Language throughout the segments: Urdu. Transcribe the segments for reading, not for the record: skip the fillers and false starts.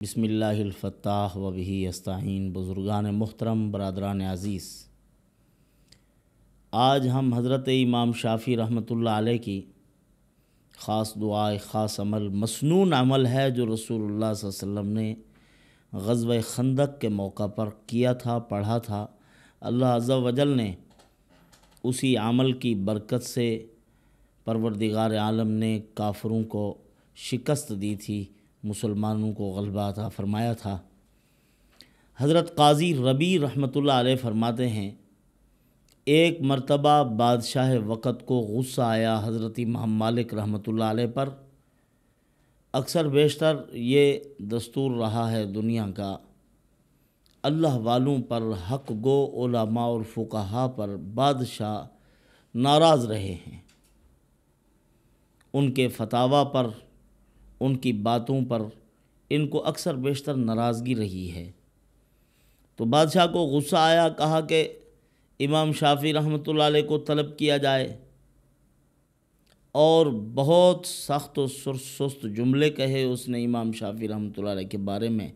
بسم اللہ الفتاح و بہ استعین۔ بزرگان محترم، برادران عزیز، آج ہم حضرت امام شافعی رحمۃ اللہ علیہ کی خاص دعائے، خاص عمل، مسنون عمل ہے جو رسول اللہ صلی اللہ علیہ وسلم نے غزوہ خندق کے موقع پر کیا تھا، پڑھا تھا۔ اللہ عز و جل نے اسی عمل کی برکت سے پروردگار عالم نے کافروں کو شکست دی تھی، مسلمانوں کو غلبہ عطا فرمایا تھا۔ حضرت قاضی ربیع رحمۃ اللہ علیہ فرماتے ہیں، ایک مرتبہ بادشاہ وقت کو غصہ آیا حضرت امام مالک رحمۃ اللہ علیہ پر۔ اکثر بیشتر یہ دستور رہا ہے دنیا کا، اللہ والوں پر، حق گو علماء اور فقہاء پر بادشاہ ناراض رہے ہیں، ان کے فتاویٰ پر، ان کی باتوں پر ان کو اکثر بیشتر ناراضگی رہی ہے۔ تو بادشاہ کو غصہ آیا، کہا کہ امام شافعی رحمۃ اللہ علیہ کو طلب کیا جائے، اور بہت سخت و سست جملے کہے اس نے امام شافعی رحمۃ اللہ علیہ کے بارے میں۔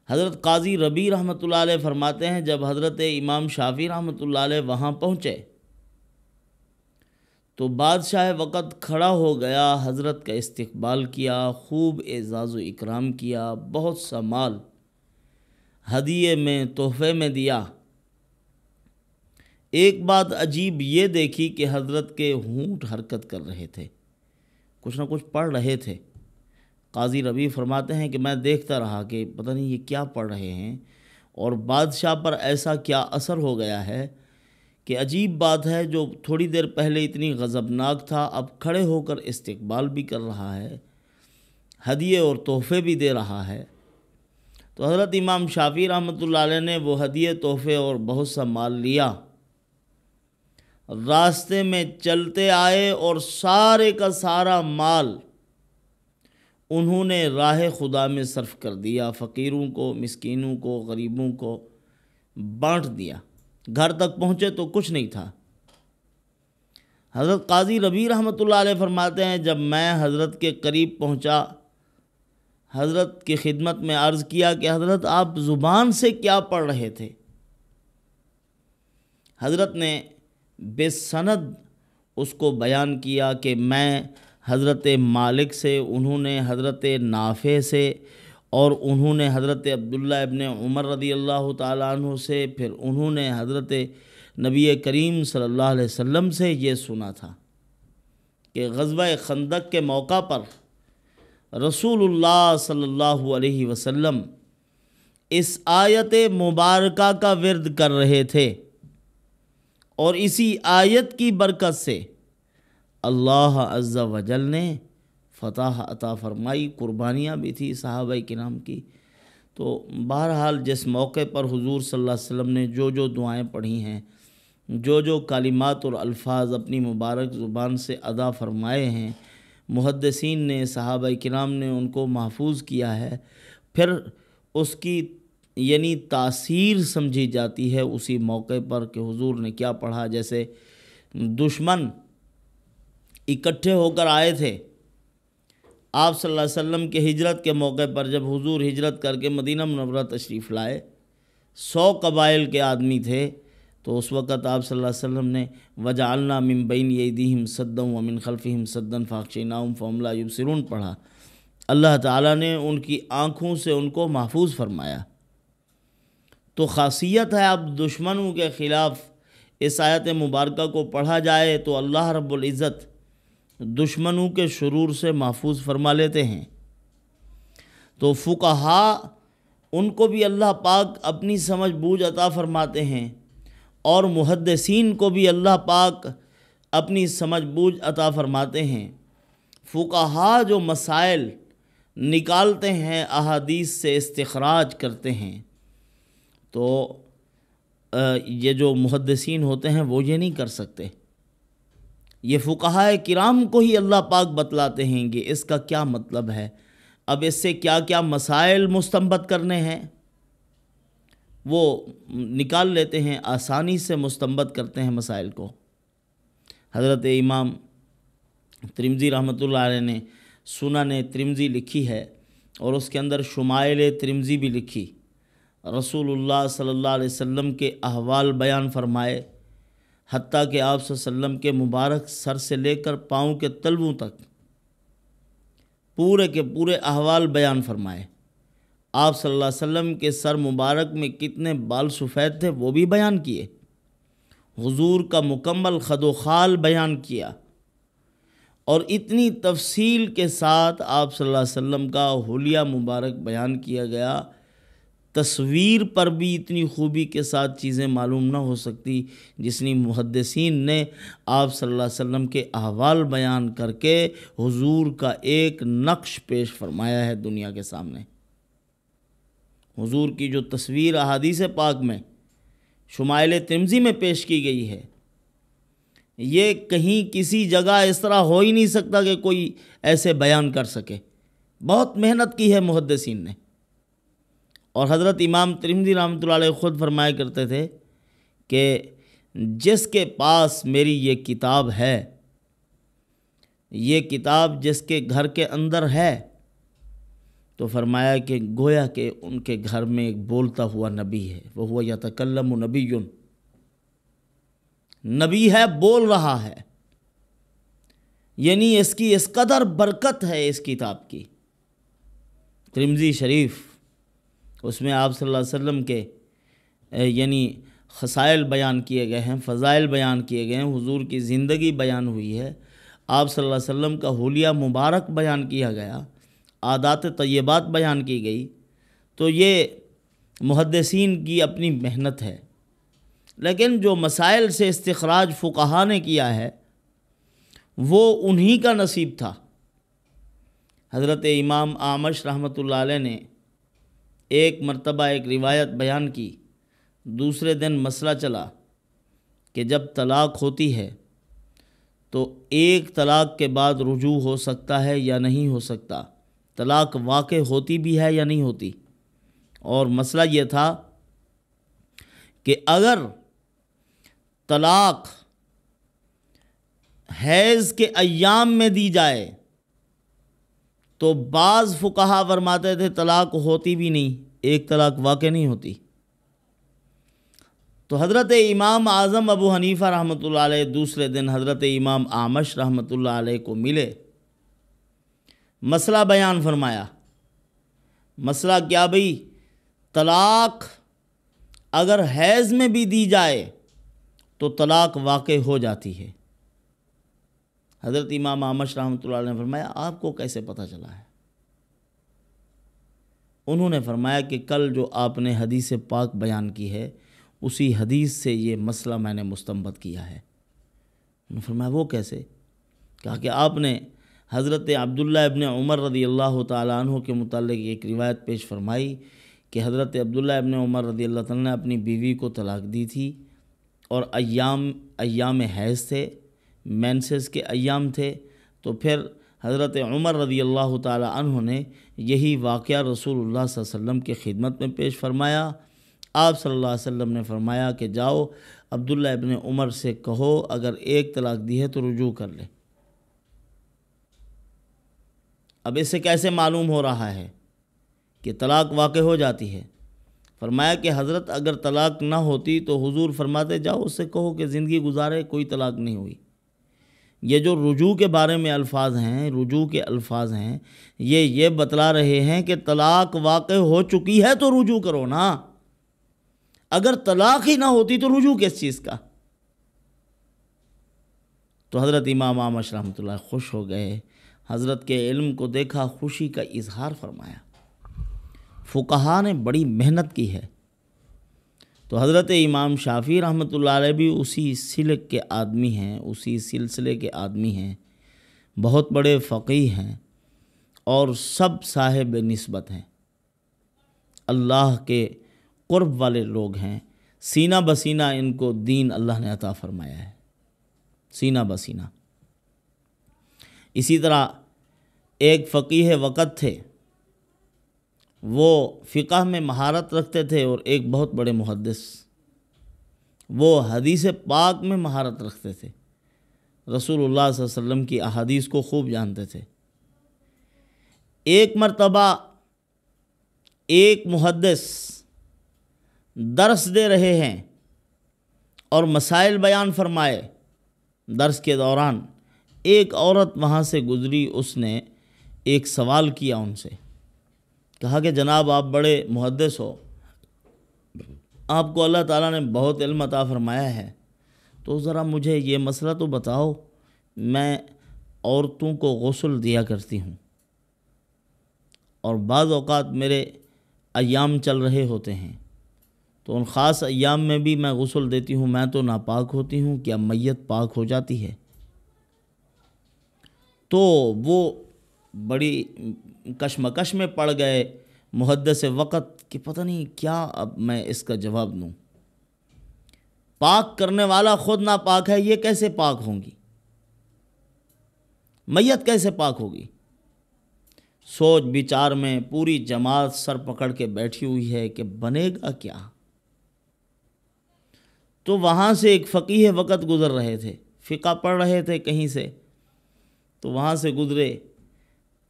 حضرت قاضی ربیع رحمۃ اللہ علیہ فرماتے ہیں، جب حضرت امام شافعی رحمۃ اللہ علیہ وہاں پہنچے تو بادشاہ وقت کھڑا ہو گیا، حضرت کا استقبال کیا، خوب اعزاز و اکرام کیا، بہت سا مال ہدیے میں، تحفے میں دیا۔ ایک بات عجیب یہ دیکھی کہ حضرت کے ہونٹ حرکت کر رہے تھے، کچھ نہ کچھ پڑھ رہے تھے۔ قاضی ربیع فرماتے ہیں کہ میں دیکھتا رہا کہ پتہ نہیں یہ کیا پڑھ رہے ہیں، اور بادشاہ پر ایسا کیا اثر ہو گیا ہے کہ عجیب بات ہے، جو تھوڑی دیر پہلے اتنی غضبناک تھا اب کھڑے ہو کر استقبال بھی کر رہا ہے، ہدیے اور تحفے بھی دے رہا ہے۔ تو حضرت امام شافعی رحمۃ اللہ علیہ نے وہ ہدیے، تحفے اور بہت سا مال لیا، راستے میں چلتے آئے اور سارے کا سارا مال انہوں نے راہ خدا میں صرف کر دیا، فقیروں کو، مسکینوں کو، غریبوں کو بانٹ دیا۔ گھر تک پہنچے تو کچھ نہیں تھا۔ حضرت قاضی ربیع رحمۃ اللہ علیہ فرماتے ہیں، جب میں حضرت کے قریب پہنچا، حضرت کی خدمت میں عرض کیا کہ حضرت آپ زبان سے کیا پڑھ رہے تھے؟ حضرت نے بے سند اس کو بیان کیا کہ میں حضرت مالک سے، انہوں نے حضرت نافع سے، اور انہوں نے حضرت عبداللہ ابن عمر رضی اللہ تعالیٰ عنہ سے، پھر انہوں نے حضرت نبی کریم صلی اللہ علیہ وسلم سے یہ سنا تھا کہ غزوہ خندق کے موقع پر رسول اللہ صلی اللہ علیہ وسلم اس آیت مبارکہ کا ورد کر رہے تھے، اور اسی آیت کی برکت سے اللہ عز و جل نے فتح عطا فرمائی، قربانیاں بھی تھی صحابہ کرام کی۔ تو بہرحال جس موقع پر حضور صلی اللہ علیہ وسلم نے جو دعائیں پڑھی ہیں، جو کلمات اور الفاظ اپنی مبارک زبان سے ادا فرمائے ہیں، محدثین نے، صحابہ کرام نے ان کو محفوظ کیا ہے، پھر اس کی یعنی تاثیر سمجھی جاتی ہے اسی موقع پر کہ حضور نے کیا پڑھا۔ جیسے دشمن اکٹھے ہو کر آئے تھے آپ صلی اللہ علیہ وسلم کے ہجرت کے موقع پر، جب حضور ہجرت کر کے مدینہ منورہ تشریف لائے، 100 قبائل کے آدمی تھے، تو اس وقت آپ صلی اللہ علیہ وسلم نے وَجَعَلْنَا مِن بَيْنِ أَيْدِيهِمْ سَدًّا وَمِن خَلْفِهِمْ سَدًّا فَأَغْشَيْنَاهُمْ فَهُمْ لَا يُبْصِرُونَ پڑھا۔ اللہ تعالیٰ نے ان کی آنکھوں سے ان کو محفوظ فرمایا۔ تو خاصیت ہے، اب دشمنوں کے خلاف اس آیت مبارکہ کو پڑھا جائے تو اللہ رب العزت دشمنوں کے شرور سے محفوظ فرما لیتے ہیں۔ تو فقہاء ان کو بھی اللہ پاک اپنی سمجھ بوجھ عطا فرماتے ہیں، اور محدثین کو بھی اللہ پاک اپنی سمجھ بوجھ عطا فرماتے ہیں۔ فقہاء جو مسائل نکالتے ہیں، احادیث سے استخراج کرتے ہیں، تو یہ جو محدثین ہوتے ہیں وہ یہ نہیں کر سکتے۔ یہ فقہاء کرام کو ہی اللہ پاک بتلاتے ہیں کہ اس کا کیا مطلب ہے، اب اس سے کیا کیا مسائل مستنبط کرنے ہیں، وہ نکال لیتے ہیں، آسانی سے مستنبط کرتے ہیں مسائل کو۔ حضرت امام ترمذی رحمۃ اللہ علیہ نے سنن ترمذی لکھی ہے، اور اس کے اندر شمائل ترمذی بھی لکھی، رسول اللہ صلی اللہ علیہ وسلم کے احوال بیان فرمائے، حتیٰ کہ آپ صلی اللہ علیہ وسلم کے مبارک سر سے لے کر پاؤں کے تلووں تک پورے کے پورے احوال بیان فرمائے۔ آپ صلی اللہ علیہ وسلم کے سر مبارک میں کتنے بال سفید تھے وہ بھی بیان کیے، حضور کا مکمل خد و خال بیان کیا، اور اتنی تفصیل کے ساتھ آپ صلی اللہ علیہ وسلم کا حلیہ مبارک بیان کیا گیا، تصویر پر بھی اتنی خوبی کے ساتھ چیزیں معلوم نہ ہو سکتی جتنی محدثین نے آپ صلی اللہ علیہ وسلم کے احوال بیان کر کے حضور کا ایک نقش پیش فرمایا ہے دنیا کے سامنے۔ حضور کی جو تصویر احادیث پاک میں شمائل ترمذی میں پیش کی گئی ہے، یہ کہیں کسی جگہ اس طرح ہو ہی نہیں سکتا کہ کوئی ایسے بیان کر سکے۔ بہت محنت کی ہے محدثین نے۔ اور حضرت امام ترمذی رحمۃ اللہ علیہ خود فرمایا کرتے تھے کہ جس کے پاس میری یہ کتاب ہے، یہ کتاب جس کے گھر کے اندر ہے، تو فرمایا کہ گویا کہ ان کے گھر میں ایک بولتا ہوا نبی ہے، وہ ہوا یتکلم نبی، نبی ہے، بول رہا ہے، یعنی اس کی اس قدر برکت ہے اس کتاب کی۔ ترمذی شریف، اس میں آپ صلی اللہ علیہ وسلم کے یعنی خصائل بیان کیے گئے ہیں، فضائل بیان کیے گئے ہیں، حضور کی زندگی بیان ہوئی ہے، آپ صلی اللہ علیہ وسلم کا حلیہ مبارک بیان کیا گیا، عادات طیبات بیان کی گئی۔ تو یہ محدثین کی اپنی محنت ہے، لیکن جو مسائل سے استخراج فقہا نے کیا ہے وہ انہی کا نصیب تھا۔ حضرت امام اعمش رحمۃ اللہ علیہ نے ایک مرتبہ ایک روایت بیان کی، دوسرے دن مسئلہ چلا کہ جب طلاق ہوتی ہے تو ایک طلاق کے بعد رجوع ہو سکتا ہے یا نہیں ہو سکتا، طلاق واقع ہوتی بھی ہے یا نہیں ہوتی۔ اور مسئلہ یہ تھا کہ اگر طلاق حیض کے ایام میں دی جائے تو بعض فقہا فرماتے تھے طلاق ہوتی بھی نہیں، ایک طلاق واقع نہیں ہوتی۔ تو حضرت امام اعظم ابو حنیفہ رحمۃ اللہ علیہ دوسرے دن حضرت امام اعمش رحمۃ اللہ علیہ کو ملے، مسئلہ بیان فرمایا۔ مسئلہ کیا بھئی؟ طلاق اگر حیض میں بھی دی جائے تو طلاق واقع ہو جاتی ہے۔ حضرت امام اعمش رحمۃ اللہ علیہ نے فرمایا آپ کو کیسے پتہ چلا ہے؟ انہوں نے فرمایا کہ کل جو آپ نے حدیث پاک بیان کی ہے اسی حدیث سے یہ مسئلہ میں نے مستنبط کیا ہے۔ انہوں نے فرمایا وہ کیسے؟ کہا کہ آپ نے حضرت عبداللہ ابن عمر رضی اللہ تعالیٰ عنہ کے متعلق ایک روایت پیش فرمائی کہ حضرت عبداللہ ابن عمر رضی اللہ تعالیٰ نے اپنی بیوی کو طلاق دی تھی، اور ایام حیض تھے، مینسز کے ایام تھے، تو پھر حضرت عمر رضی اللہ تعالیٰ عنہ نے یہی واقعہ رسول اللہ صلی اللہ علیہ وسلم کی خدمت میں پیش فرمایا۔ آپ صلی اللہ علیہ وسلم نے فرمایا کہ جاؤ عبداللہ ابن عمر سے کہو اگر ایک طلاق دی ہے تو رجوع کر لے۔ اب اس سے کیسے معلوم ہو رہا ہے کہ طلاق واقع ہو جاتی ہے؟ فرمایا کہ حضرت اگر طلاق نہ ہوتی تو حضور فرماتے جاؤ اس سے کہو کہ زندگی گزارے، کوئی طلاق نہیں ہوئی۔ یہ جو رجوع کے بارے میں الفاظ ہیں، رجوع کے الفاظ ہیں، یہ بتلا رہے ہیں کہ طلاق واقع ہو چکی ہے تو رجوع کرو نا، اگر طلاق ہی نہ ہوتی تو رجوع کس چیز کا؟ تو حضرت امام اعمش رحمۃ اللہ خوش ہو گئے، حضرت کے علم کو دیکھا، خوشی کا اظہار فرمایا۔ فقہا نے بڑی محنت کی ہے۔ تو حضرت امام شافعی رحمۃ اللہ علیہ بھی اسی سلک کے آدمی ہیں، اسی سلسلے کے آدمی ہیں، بہت بڑے فقیہ ہیں اور سب صاحب نسبت ہیں، اللہ کے قرب والے لوگ ہیں، سینہ بسینہ ان کو دین اللہ نے عطا فرمایا ہے، سینہ بسینہ۔ اسی طرح ایک فقیہ وقت تھے، وہ فقہ میں مہارت رکھتے تھے، اور ایک بہت بڑے محدث، وہ حدیث پاک میں مہارت رکھتے تھے، رسول اللہ صلی اللہ علیہ وسلم کی احادیث کو خوب جانتے تھے۔ ایک مرتبہ ایک محدث درس دے رہے ہیں اور مسائل بیان فرمائے، درس کے دوران ایک عورت وہاں سے گزری، اس نے ایک سوال کیا ان سے، کہا کہ جناب آپ بڑے محدث ہو، آپ کو اللہ تعالیٰ نے بہت علم عطا فرمایا ہے، تو ذرا مجھے یہ مسئلہ تو بتاؤ، میں عورتوں کو غسل دیا کرتی ہوں اور بعض اوقات میرے ایام چل رہے ہوتے ہیں، تو ان خاص ایام میں بھی میں غسل دیتی ہوں، میں تو ناپاک ہوتی ہوں، کیا میت پاک ہو جاتی ہے؟ تو وہ بڑی کشمکش میں پڑ گئے محدث وقت کہ پتہ نہیں کیا اب میں اس کا جواب دوں، پاک کرنے والا خود ناپاک ہے، یہ کیسے پاک ہوں گی؟ میت کیسے پاک ہوگی؟ سوچ بچار میں پوری جماعت سر پکڑ کے بیٹھی ہوئی ہے کہ بنے گا کیا؟ تو وہاں سے ایک فقیہ وقت گزر رہے تھے، فقہ پڑھ رہے تھے کہیں سے، تو وہاں سے گزرے،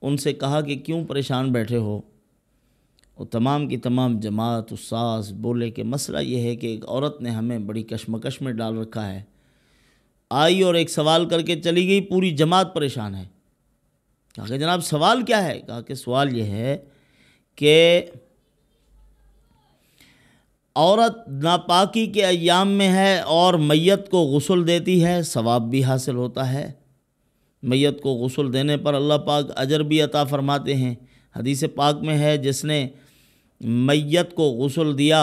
ان سے کہا کہ کیوں پریشان بیٹھے ہو؟ وہ تمام کی تمام جماعت استاذ بولے کہ مسئلہ یہ ہے کہ ایک عورت نے ہمیں بڑی کشمکش میں ڈال رکھا ہے، آئی اور ایک سوال کر کے چلی گئی، پوری جماعت پریشان ہے۔ کہا کہ جناب سوال کیا ہے؟ کہا کہ سوال یہ ہے کہ عورت ناپاکی کے ایام میں ہے اور میت کو غسل دیتی ہے، ثواب بھی حاصل ہوتا ہے، میت کو غسل دینے پر اللہ پاک اجر بھی عطا فرماتے ہیں۔ حدیث پاک میں ہے جس نے میت کو غسل دیا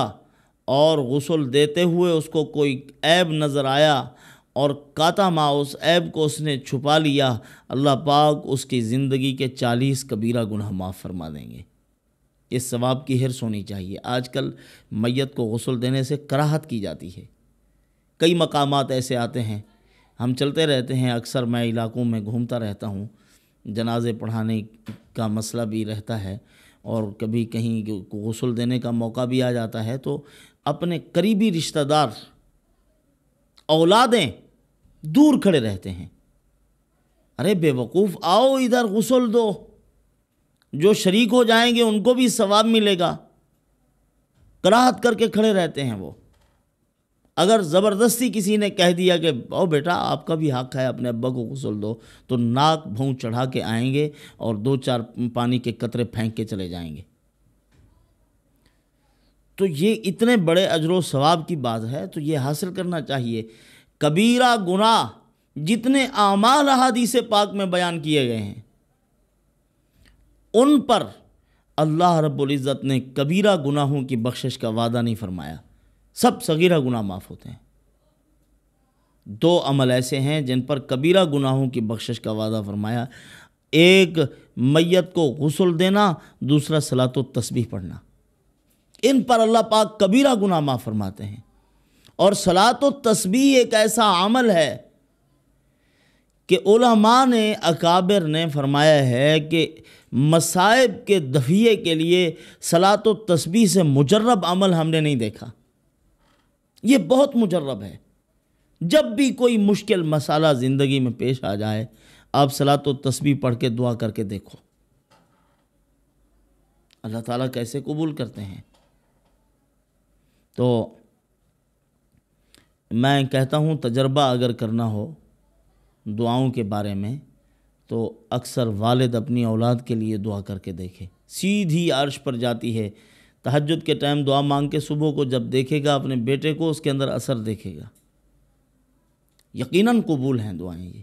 اور غسل دیتے ہوئے اس کو کوئی عیب نظر آیا اور کاتا ماں اس عیب کو اس نے چھپا لیا، اللہ پاک اس کی زندگی کے 40 کبیرہ گناہ معاف فرما دیں گے۔ اس ثواب کی حرص ہونی چاہیے۔ آج کل میت کو غسل دینے سے کراہت کی جاتی ہے، کئی مقامات ایسے آتے ہیں، ہم چلتے رہتے ہیں، اکثر میں علاقوں میں گھومتا رہتا ہوں، جنازے پڑھانے کا مسئلہ بھی رہتا ہے اور کبھی کہیں غسل دینے کا موقع بھی آ جاتا ہے، تو اپنے قریبی رشتہ دار اولادیں دور کھڑے رہتے ہیں، ارے بے وقوف آؤ ادھر غسل دو، جو شریک ہو جائیں گے ان کو بھی ثواب ملے گا، کراہت کر کے کھڑے رہتے ہیں وہ۔ اگر زبردستی کسی نے کہہ دیا کہ او بیٹا آپ کا بھی حق ہے اپنے ابا کو غسل دو، تو ناک بھوں چڑھا کے آئیں گے اور 2-4 پانی کے قطرے پھینک کے چلے جائیں گے۔ تو یہ اتنے بڑے اجر و ثواب کی بات ہے، تو یہ حاصل کرنا چاہیے۔ کبیرہ گناہ جتنے اعمال احادیث پاک میں بیان کیے گئے ہیں، ان پر اللہ رب العزت نے کبیرہ گناہوں کی بخشش کا وعدہ نہیں فرمایا، سب صغیرہ گناہ معاف ہوتے ہیں۔ 2 عمل ایسے ہیں جن پر کبیرہ گناہوں کی بخشش کا وعدہ فرمایا، ایک میت کو غسل دینا، دوسرا صلاۃ و تسبیح پڑھنا، ان پر اللہ پاک کبیرہ گناہ معاف فرماتے ہیں۔ اور صلاۃ و تسبیح ایک ایسا عمل ہے کہ علماء نے اکابر نے فرمایا ہے کہ مصائب کے دفعے کے لیے صلاۃ و تسبیح سے مجرب عمل ہم نے نہیں دیکھا، یہ بہت مجرب ہے۔ جب بھی کوئی مشکل مسئلہ زندگی میں پیش آ جائے، آپ صلاۃ و تسبیح پڑھ کے دعا کر کے دیکھو، اللہ تعالیٰ کیسے قبول کرتے ہیں۔ تو میں کہتا ہوں تجربہ اگر کرنا ہو دعاؤں کے بارے میں، تو اکثر والد اپنی اولاد کے لیے دعا کر کے دیکھے، سیدھی عرش پر جاتی ہے۔ تہجد کے ٹائم دعا مانگ کے صبح کو جب دیکھے گا اپنے بیٹے کو، اس کے اندر اثر دیکھے گا، یقیناً قبول ہیں دعائیں یہ۔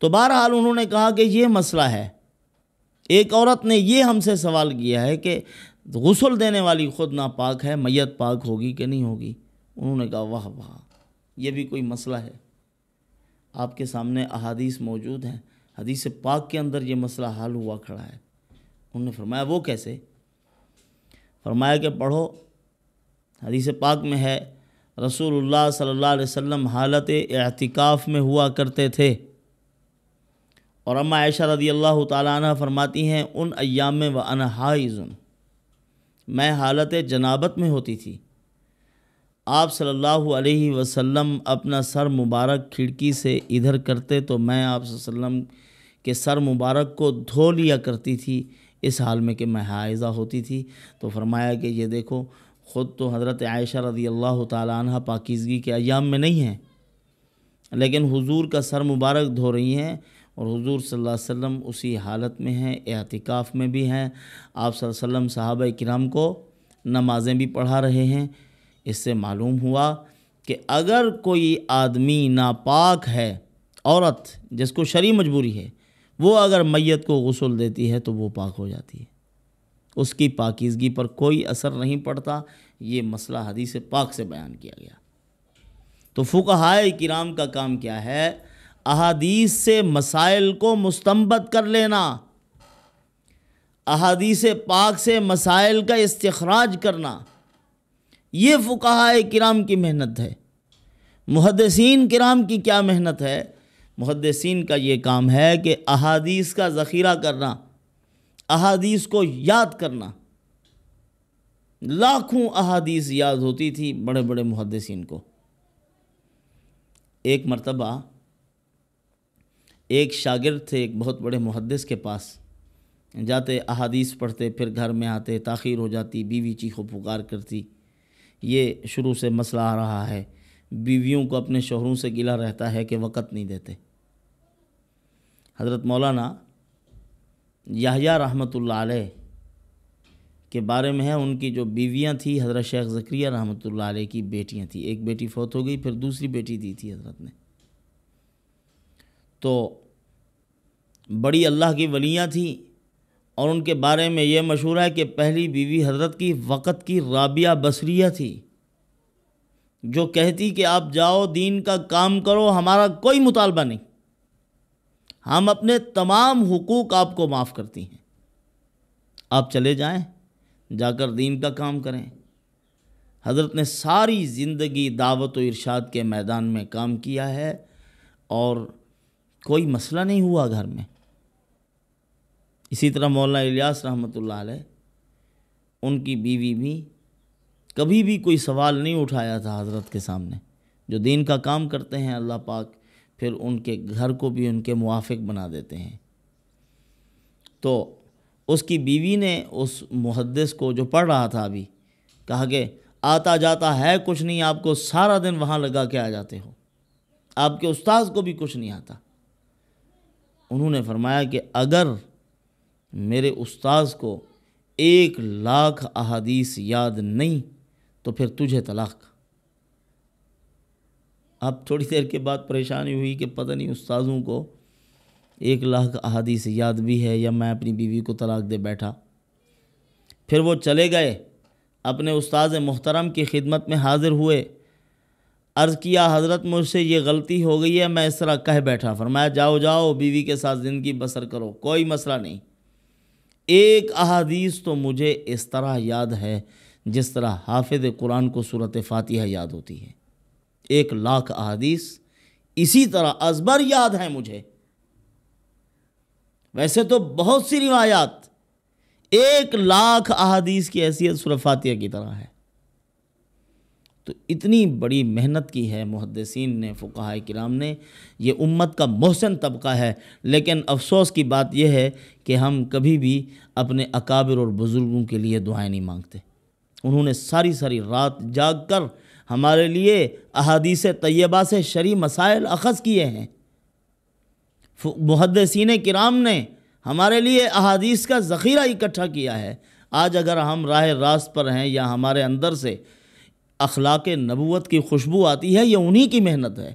تو بہرحال انہوں نے کہا کہ یہ مسئلہ ہے، ایک عورت نے یہ ہم سے سوال کیا ہے کہ غسل دینے والی خود ناپاک ہے، میت پاک ہوگی کہ نہیں ہوگی؟ انہوں نے کہا واہ واہ، یہ بھی کوئی مسئلہ ہے؟ آپ کے سامنے احادیث موجود ہیں، حدیث پاک کے اندر یہ مسئلہ حل ہوا کھڑا ہے۔ انہوں نے فرمایا وہ کیسے؟ فرمایا کہ پڑھو، حدیث پاک میں ہے رسول اللہ صلی اللہ علیہ وسلم حالت اعتکاف میں ہوا کرتے تھے، اور اما عائشہ رضی اللہ تعالیٰ عنہ فرماتی ہیں ان ایام میں وَأَنَا حَائِضٌ، میں حالت جنابت میں ہوتی تھی، آپ صلی اللہ علیہ وسلم اپنا سر مبارک کھڑکی سے ادھر کرتے تو میں آپ صلی اللہ علیہ وسلم کے سر مبارک کو دھو لیا کرتی تھی، اس حال میں کہ میں حائضہ ہوتی تھی۔ تو فرمایا کہ یہ دیکھو، خود تو حضرت عائشہ رضی اللہ تعالیٰ عنہ پاکیزگی کے ایام میں نہیں ہیں، لیکن حضور کا سر مبارک دھو رہی ہیں، اور حضور صلی اللہ علیہ وسلم اسی حالت میں ہیں، اعتکاف میں بھی ہیں۔ آپ صلی اللہ علیہ وسلم صحابہ کرام کو نمازیں بھی پڑھا رہے ہیں۔ اس سے معلوم ہوا کہ اگر کوئی آدمی ناپاک ہے، عورت جس کو شرعی مجبوری ہے، وہ اگر میت کو غسل دیتی ہے تو وہ پاک ہو جاتی ہے، اس کی پاکیزگی پر کوئی اثر نہیں پڑتا۔ یہ مسئلہ حدیث پاک سے بیان کیا گیا۔ تو فقہائے کرام کا کام کیا ہے؟ احادیث سے مسائل کو مستنبط کر لینا، احادیث پاک سے مسائل کا استخراج کرنا، یہ فقہائے کرام کی محنت ہے۔ محدثین کرام کی کیا محنت ہے؟ محدثین کا یہ کام ہے کہ احادیث کا ذخیرہ کرنا، احادیث کو یاد کرنا۔ لاکھوں احادیث یاد ہوتی تھی بڑے بڑے محدثین کو۔ ایک مرتبہ ایک شاگرد تھے ایک بہت بڑے محدث کے پاس، جاتے احادیث پڑھتے، پھر گھر میں آتے، تاخیر ہو جاتی، بیوی چیخو پکار کرتی۔ یہ شروع سے مسئلہ آ رہا ہے، بیویوں کو اپنے شوہروں سے گلہ رہتا ہے کہ وقت نہیں دیتے۔ حضرت مولانا یحییٰ رحمۃ اللہ علیہ کے بارے میں ہے، ان کی جو بیویاں تھیں حضرت شیخ زکریا رحمۃ اللہ علیہ کی بیٹیاں تھیں۔ ایک بیٹی فوت ہو گئی، پھر دوسری بیٹی دی تھی حضرت نے۔ تو بڑی اللہ کی ولیاں تھیں، اور ان کے بارے میں یہ مشہور ہے کہ پہلی بیوی حضرت کی وقت کی رابعہ بصریہ تھی، جو کہتی کہ آپ جاؤ دین کا کام کرو، ہمارا کوئی مطالبہ نہیں، ہم اپنے تمام حقوق آپ کو معاف کرتی ہیں، آپ چلے جائیں، جا کر دین کا کام کریں۔ حضرت نے ساری زندگی دعوت و ارشاد کے میدان میں کام کیا ہے، اور کوئی مسئلہ نہیں ہوا گھر میں۔ اسی طرح مولانا الیاس رحمۃ اللہ علیہ، ان کی بیوی بھی کبھی بھی کوئی سوال نہیں اٹھایا تھا حضرت کے سامنے۔ جو دین کا کام کرتے ہیں اللہ پاک پھر ان کے گھر کو بھی ان کے موافق بنا دیتے ہیں۔ تو اس کی بیوی نے اس محدث کو جو پڑھ رہا تھا ابھی کہا کہ آتا جاتا ہے کچھ نہیں، آپ کو سارا دن وہاں لگا کے آ جاتے ہو، آپ کے استاذ کو بھی کچھ نہیں آتا۔ انہوں نے فرمایا کہ اگر میرے استاذ کو 1,00,000 احادیث یاد نہیں تو پھر تجھے طلاق۔ اب تھوڑی دیر کے بعد پریشانی ہوئی کہ پتہ نہیں استاذوں کو 1,00,000 احادیث یاد بھی ہے یا میں اپنی بیوی کو طلاق دے بیٹھا۔ پھر وہ چلے گئے، اپنے استاذ محترم کی خدمت میں حاضر ہوئے، عرض کیا حضرت مجھ سے یہ غلطی ہو گئی ہے، میں اس طرح کہہ بیٹھا۔ فرمایا جاؤ جاؤ بیوی کے ساتھ زندگی بسر کرو، کوئی مسئلہ نہیں۔ ایک احادیث تو مجھے اس طرح یاد ہے جس طرح حافظ قرآن کو سورۃ فاتحہ یاد ہوتی ہے، 1,00,000 احادیث اسی طرح ازبر یاد ہیں مجھے۔ ویسے تو بہت سی روایات، 1,00,000 احادیث کی حیثیت سورۃ فاتحہ کی طرح ہے۔ تو اتنی بڑی محنت کی ہے محدثین نے، فقہائے کرام نے۔ یہ امت کا محسن طبقہ ہے، لیکن افسوس کی بات یہ ہے کہ ہم کبھی بھی اپنے اکابر اور بزرگوں کے لیے دعائیں نہیں مانگتے۔ انہوں نے ساری ساری رات جاگ کر ہمارے لیے احادیث طیبہ سے شرعی مسائل اخذ کیے ہیں۔ محدثین کرام نے ہمارے لیے احادیث کا ذخیرہ اکٹھا کیا ہے۔ آج اگر ہم راہ راست پر ہیں یا ہمارے اندر سے اخلاق نبوت کی خوشبو آتی ہے، یہ انہی کی محنت ہے،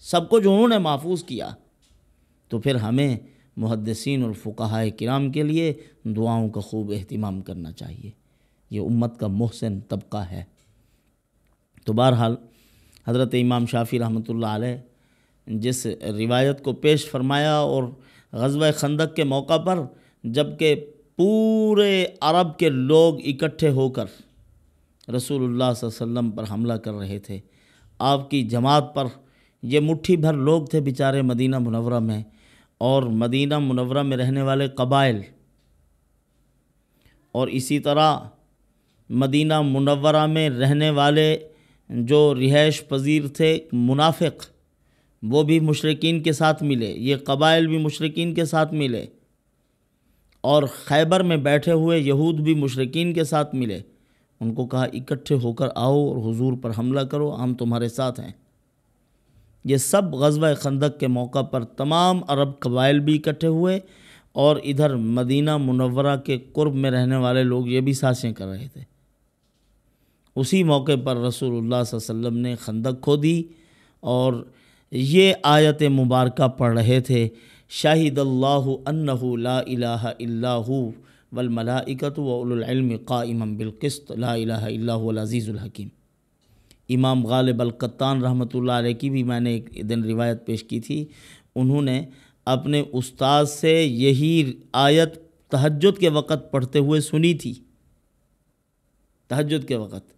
سب کچھ انہوں نے محفوظ کیا۔ تو پھر ہمیں محدثین اور فقہائے کرام کے لیے دعاؤں کا خوب اہتمام کرنا چاہیے۔ یہ امت کا محسن طبقہ ہے۔ تو بہرحال حضرت امام شافعی رحمۃ اللہ علیہ جس روایت کو پیش فرمایا، اور غزوہ خندق کے موقع پر جب کہ پورے عرب کے لوگ اکٹھے ہو کر رسول اللہ صلی اللہ علیہ وسلم پر حملہ کر رہے تھے، آپ کی جماعت پر یہ مٹھی بھر لوگ تھے بیچارے مدینہ منورہ میں، اور مدینہ منورہ میں رہنے والے قبائل، اور اسی طرح مدینہ منورہ میں رہنے والے جو رہائش پذیر تھے منافق، وہ بھی مشرکین کے ساتھ ملے، یہ قبائل بھی مشرکین کے ساتھ ملے، اور خیبر میں بیٹھے ہوئے یہود بھی مشرکین کے ساتھ ملے، ان کو کہا اکٹھے ہو کر آؤ اور حضور پر حملہ کرو، ہم تمہارے ساتھ ہیں۔ یہ سب غزوہ خندق کے موقع پر تمام عرب قبائل بھی اکٹھے ہوئے، اور ادھر مدینہ منورہ کے قرب میں رہنے والے لوگ یہ بھی سازشیں کر رہے تھے۔ اسی موقع پر رسول اللہ صلی اللہ علیہ وسلم نے خندق کھودی اور یہ آیت مبارکہ پڑھ رہے تھے، شاہد اللہ انہ لا الہ الا ہو والملائکۃ واولو العلم قائما بالقسط لا الہ الا هو العزیز الحکیم۔ امام غالب القطان رحمۃ اللہ علیہ کی بھی میں نے ایک دن روایت پیش کی تھی، انہوں نے اپنے استاد سے یہی آیت تہجد کے وقت پڑھتے ہوئے سنی تھی۔ تہجد کے وقت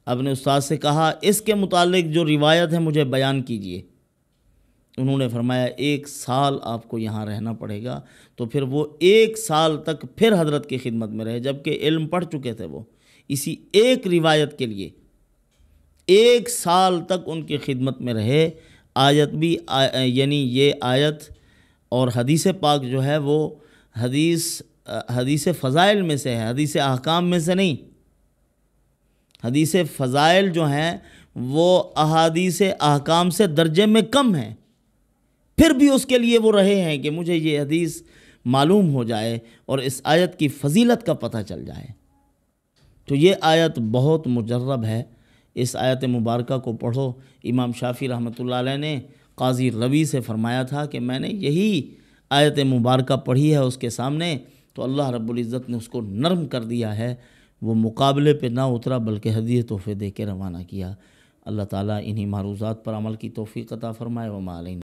اپنے استاد سے کہا اس کے متعلق جو روایت ہے مجھے بیان کیجئے۔ انہوں نے فرمایا 1 سال آپ کو یہاں رہنا پڑے گا۔ تو پھر وہ 1 سال تک پھر حضرت کی خدمت میں رہے، جبکہ علم پڑھ چکے تھے وہ، اسی ایک روایت کے لیے 1 سال تک ان کی خدمت میں رہے۔ آیت بھی یعنی یہ آیت اور حدیث پاک جو ہے وہ حدیث فضائل میں سے ہے، حدیث احکام میں سے نہیں۔ حدیث فضائل جو ہیں وہ احادیث احکام سے درجے میں کم ہیں، پھر بھی اس کے لیے وہ رہے ہیں کہ مجھے یہ حدیث معلوم ہو جائے اور اس آیت کی فضیلت کا پتہ چل جائے۔ تو یہ آیت بہت مجرب ہے، اس آیت مبارکہ کو پڑھو۔ امام شافعی رحمۃ اللہ علیہ نے قاضی ربیع سے فرمایا تھا کہ میں نے یہی آیت مبارکہ پڑھی ہے اس کے سامنے، تو اللہ رب العزت نے اس کو نرم کر دیا ہے، وہ مقابلے پہ نہ اترا بلکہ ہدیے تحفے دے کے روانہ کیا۔ اللہ تعالیٰ انہی معروضات پر عمل کی توفیق عطا فرمائے۔ وما علینا۔